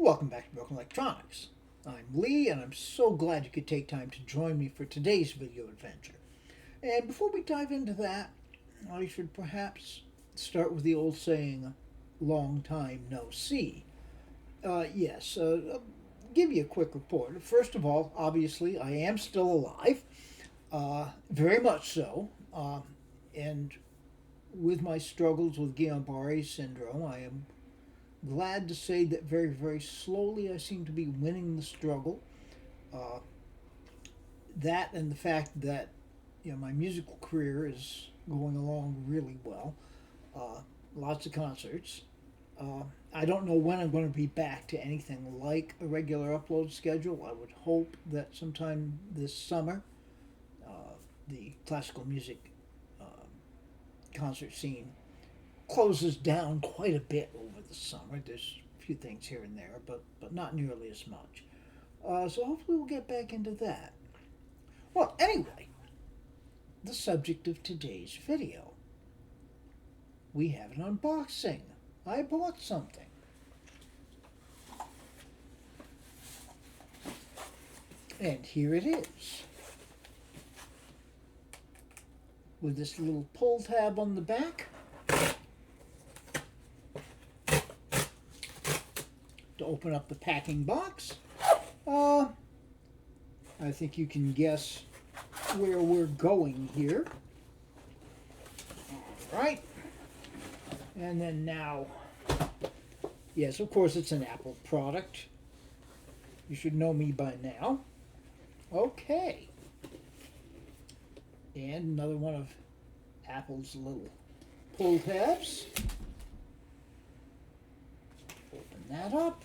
Welcome back to Broken Electronics. I'm Lee, and I'm so glad you could take time to join me for today's video adventure. And before we dive into that, I should perhaps start with the old saying, long time no see. I'll give you a quick report. First of all, obviously, I am still alive, very much so, and with my struggles with Guillain-Barré syndrome, I am glad to say that very, very slowly I seem to be winning the struggle. Uh, that and the fact that my musical career is going along really well. Lots of concerts. I don't know when I'm going to be back to anything like a regular upload schedule. I would hope that sometime this summer, the classical music concert scene closes down quite a bit over the summer. There's a few things here and there, but not nearly as much. So hopefully we'll get back into that. Well, anyway, the subject of today's video. We have an unboxing. I bought something. And here it is. With this little pull tab on the back. To open up the packing box. I think you can guess where we're going here. All right. And then now, yes, of course it's an Apple product. You should know me by now. Okay. And another one of Apple's little pull tabs. Open that up.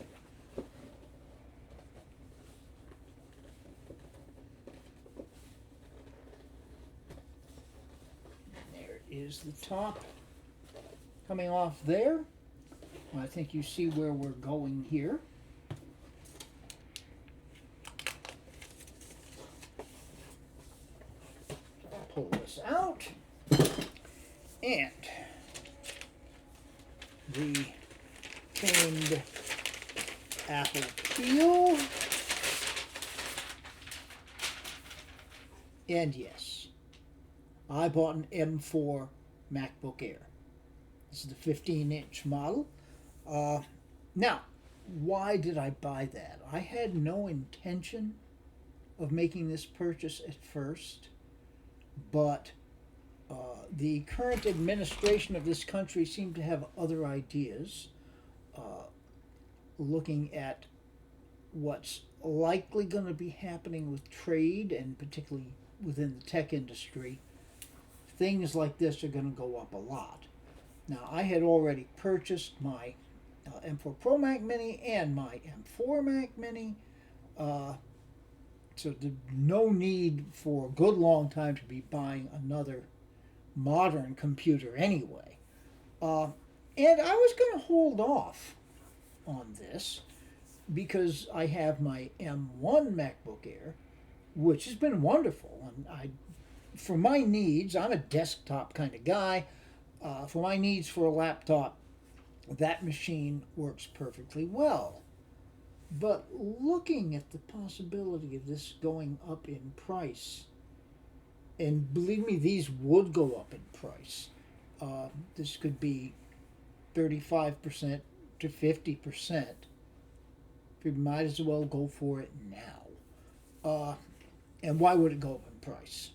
There is the top coming off there. I think you see where we're going here. Pull this out. And the famed Apple peel. And yes, I bought an M4 MacBook Air. This is the 15-inch model. Now, why did I buy that? I had no intention of making this purchase at first, but the current administration of this country seemed to have other ideas, looking at what's likely going to be happening with trade, and particularly within the tech industry. Things like this are going to go up a lot. Now, I had already purchased my M4 Pro Mac Mini and my M4 Mac Mini, so there's no need for a good long time to be buying another modern computer anyway. And I was going to hold off on this because I have my M1 MacBook Air, which has been wonderful. And for my needs, I'm a desktop kind of guy. For my needs for a laptop, that machine works perfectly well. But looking at the possibility of this going up in price, and believe me, these would go up in price. This could be 35% to 50%. You might as well go for it now. And why would it go up in price?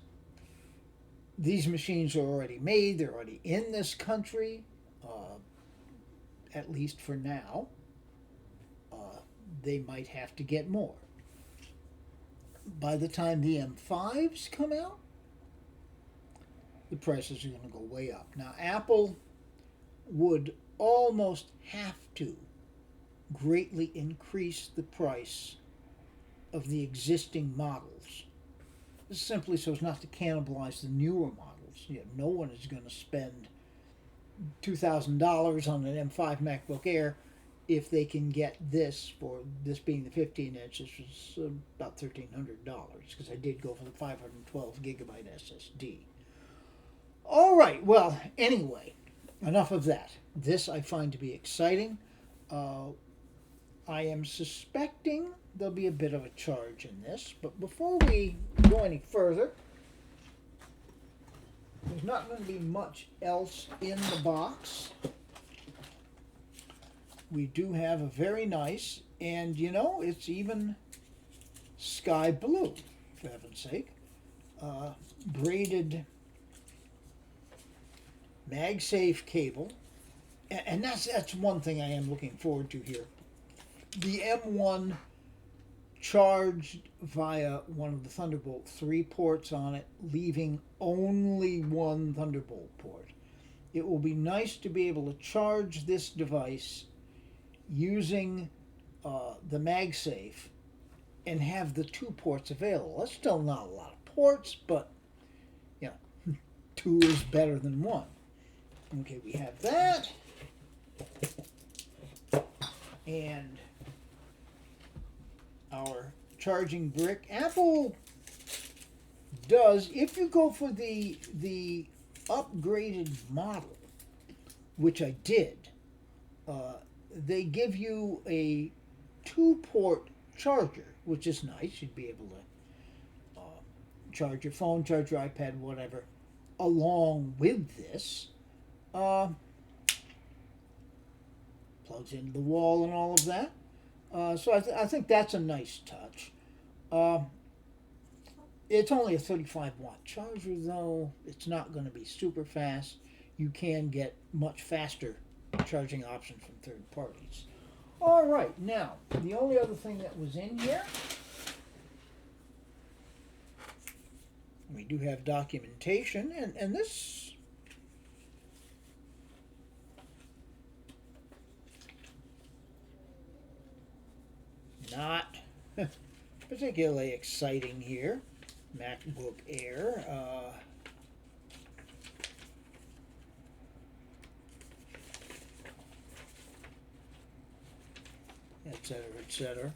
These machines are already made. They're already in this country, at least for now. They might have to get more. By the time the M5s come out, the prices are going to go way up. Now, Apple would almost have to greatly increase the price of the existing models. This is simply so as not to cannibalize the newer models. No one is going to spend $2,000 on an M5 MacBook Air if they can get this, for this being the 15 inch, this was about $1,300, because I did go for the 512 gigabyte SSD. All right, well, anyway, enough of that. This I find to be exciting. I am suspecting there'll be a bit of a charge in this, but before we go any further, there's not going to be much else in the box. We do have a very nice, and you know, it's even sky blue, for heaven's sake, braided MagSafe cable. And that's one thing I am looking forward to here. The M1 charged via one of the Thunderbolt 3 ports on it, leaving only one Thunderbolt port. It will be nice to be able to charge this device using the MagSafe and have the 2 ports available. That's still not a lot of ports, but you know, 2 is better than 1. Okay, we have that. And our charging brick. Apple does, if you go for the upgraded model, which I did, they give you a 2-port charger, which is nice. You'd be able to charge your phone, charge your iPad, whatever, along with this. Plugs into the wall and all of that. So I think that's a nice touch. It's only a 35-watt charger, though. It's not going to be super fast. You can get much faster charging options from third parties. All right, now, the only other thing that was in here, we do have documentation, and this not particularly exciting here. MacBook Air. Etc. etc.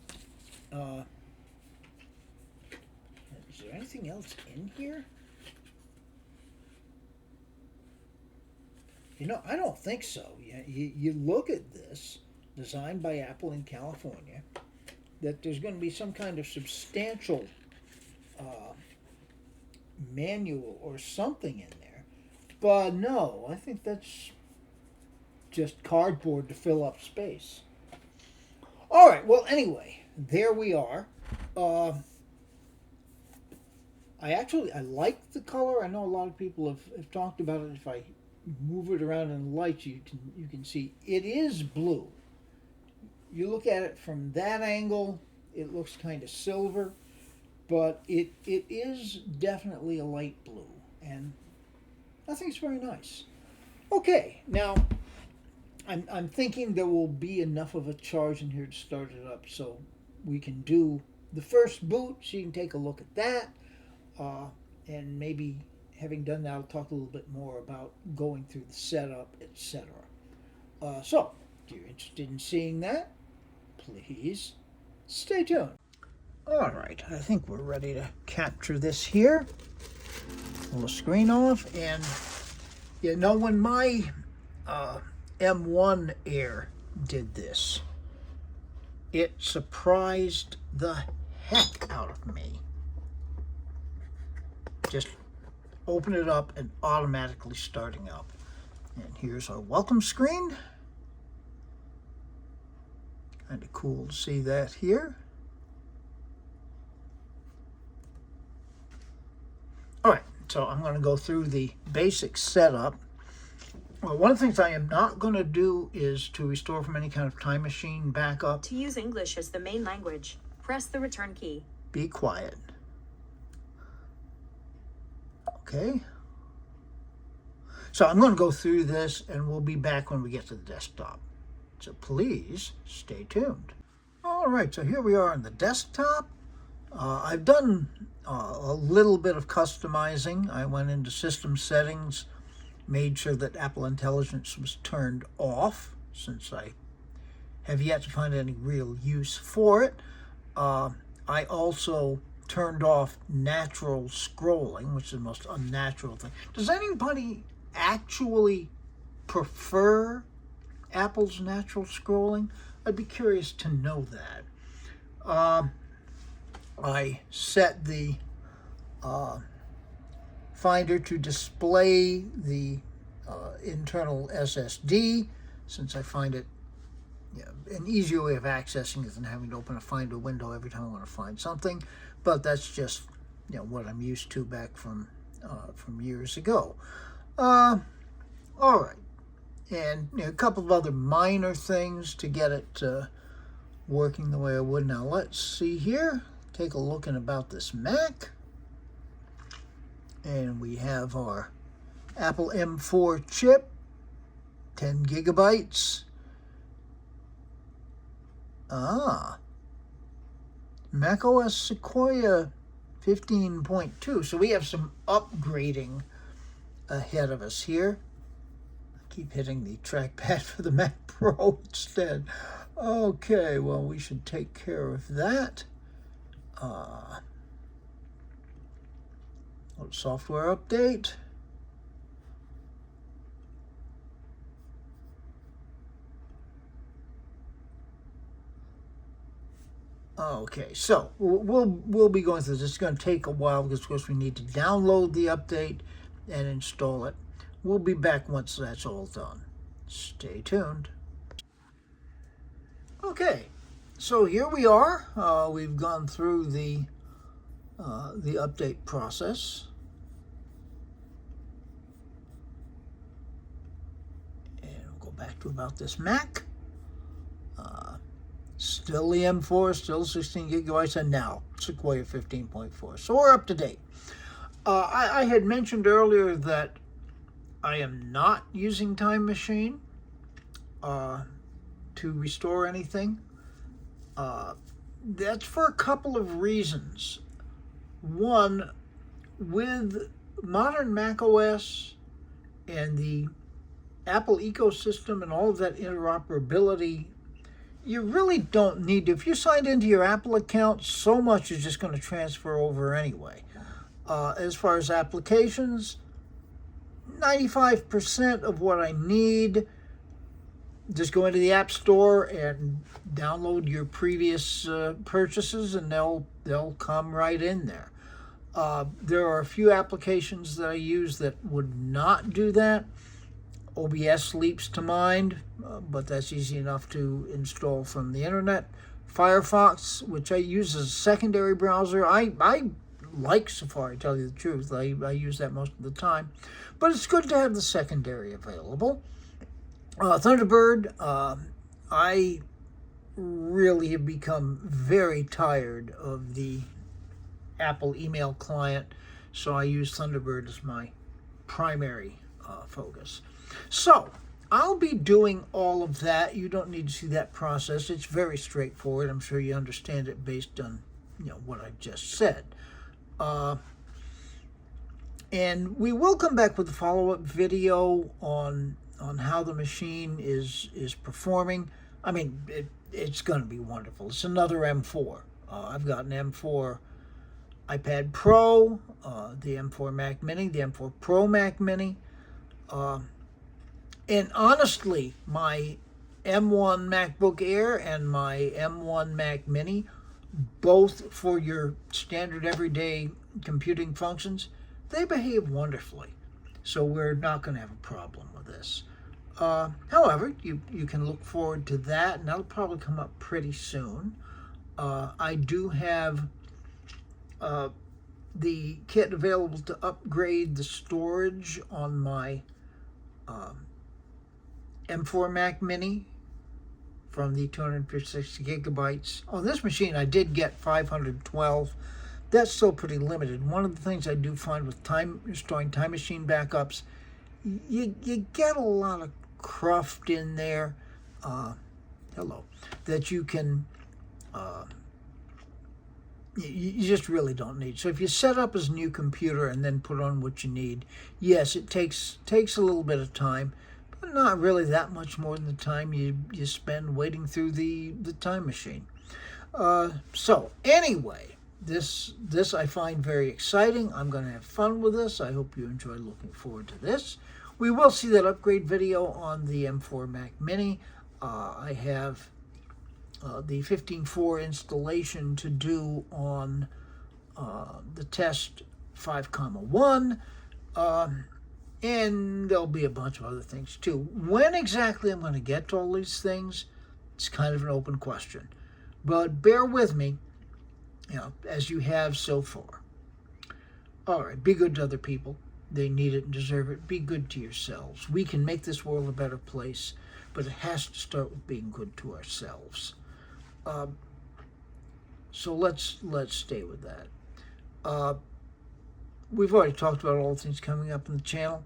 Is there anything else in here? You know, I don't think so. You look at this, designed by Apple in California, that there's going to be some kind of substantial manual or something in there. But no, I think that's just cardboard to fill up space. All right, well, anyway, there we are. I like the color. I know a lot of people have talked about it. If I move it around in the lights, you can see it is blue. You look at it from that angle, it looks kind of silver, but it is definitely a light blue, and I think it's very nice. Okay, now I'm thinking there will be enough of a charge in here to start it up, so we can do the first boot, so you can take a look at that, and maybe having done that, I'll talk a little bit more about going through the setup, etc. So, if you're interested in seeing that, please stay tuned. All right, I think we're ready to capture this here. Pull the screen off, and you know, when my M1 Air did this, it surprised the heck out of me. Just open it up and automatically starting up. And here's our welcome screen. Kind of cool to see that here. All right, so I'm going to go through the basic setup. Well, one of the things I am not going to do is to restore from any kind of time machine backup. To use English as the main language, press the return key. Be quiet. Okay. So I'm going to go through this, and we'll be back when we get to the desktop. So please stay tuned. All right, so here we are on the desktop. I've done a little bit of customizing. I went into system settings, made sure that Apple Intelligence was turned off, since I have yet to find any real use for it. I also turned off natural scrolling, which is the most unnatural thing. Does anybody actually prefer Apple's natural scrolling? I'd be curious to know that. I set the Finder to display the internal SSD, since I find it an easier way of accessing it than having to open a Finder window every time I want to find something. But that's just what I'm used to back from years ago. All right, and a couple of other minor things to get it working the way I would. Now let's see here. Take a look at about this Mac, and we have our Apple M4 chip, 10 gigabytes. macOS Sequoia 15.2. So we have some upgrading ahead of us here. I keep hitting the trackpad for the Mac Pro instead. Okay, well, we should take care of that. Software update. Okay, so we'll be going through this. It's going to take a while because, of course, we need to download the update and install it. We'll be back once that's all done. Stay tuned. Okay, so here we are. We've gone through the update process. And we'll go back to about this Mac. Still the M4, still 16 gigabytes, and now Sequoia 15.4. So we're up to date. I had mentioned earlier that I am not using Time Machine to restore anything. That's for a couple of reasons. One, with modern macOS and the Apple ecosystem and all of that interoperability, you really don't need to. If you signed into your Apple account, so much is just going to transfer over anyway. As far as applications, 95% of what I need, just go into the App Store and download your previous purchases, and they'll come right in there. There are a few applications that I use that would not do that. OBS leaps to mind, but that's easy enough to install from the internet. Firefox, which I use as a secondary browser. I like Safari, to tell you the truth. I use that most of the time. But it's good to have the secondary available. Thunderbird, I really have become very tired of the Apple email client, so I use Thunderbird as my primary focus. So I'll be doing all of that. You don't need to see that process. It's very straightforward. I'm sure you understand it based on what I just said. And we will come back with a follow-up video on how the machine is performing. I mean, it's going to be wonderful. It's another M4. I've got an M4 iPad Pro, the M4 Mac Mini, the M4 Pro Mac Mini. And honestly, my M1 MacBook Air and my M1 Mac Mini, both for your standard everyday computing functions, they behave wonderfully. So we're not going to have a problem with this. However, you can look forward to that, and that'll probably come up pretty soon. I do have the kit available to upgrade the storage on my M4 Mac Mini from the 256 gigabytes. On this machine, I did get 512. That's still pretty limited. One of the things I do find with storing Time Machine backups, you get a lot of cruft in there. That you can you just really don't need. So if you set up as a new computer and then put on what you need, yes, it takes a little bit of time, but not really that much more than the time you spend wading through the Time Machine. So anyway, this I find very exciting. I'm going to have fun with this. I hope you enjoy looking forward to this. We will see that upgrade video on the M4 Mac Mini. I have the 15.4 installation to do on the test 5.1, and there'll be a bunch of other things too. When exactly I'm going to get to all these things, it's kind of an open question. But bear with me, as you have so far. All right, be good to other people. They need it and deserve it. Be good to yourselves. We can make this world a better place, but it has to start with being good to ourselves. So let's stay with that. We've already talked about all the things coming up in the channel.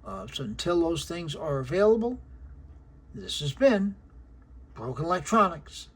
So until those things are available, this has been Broken Electronics.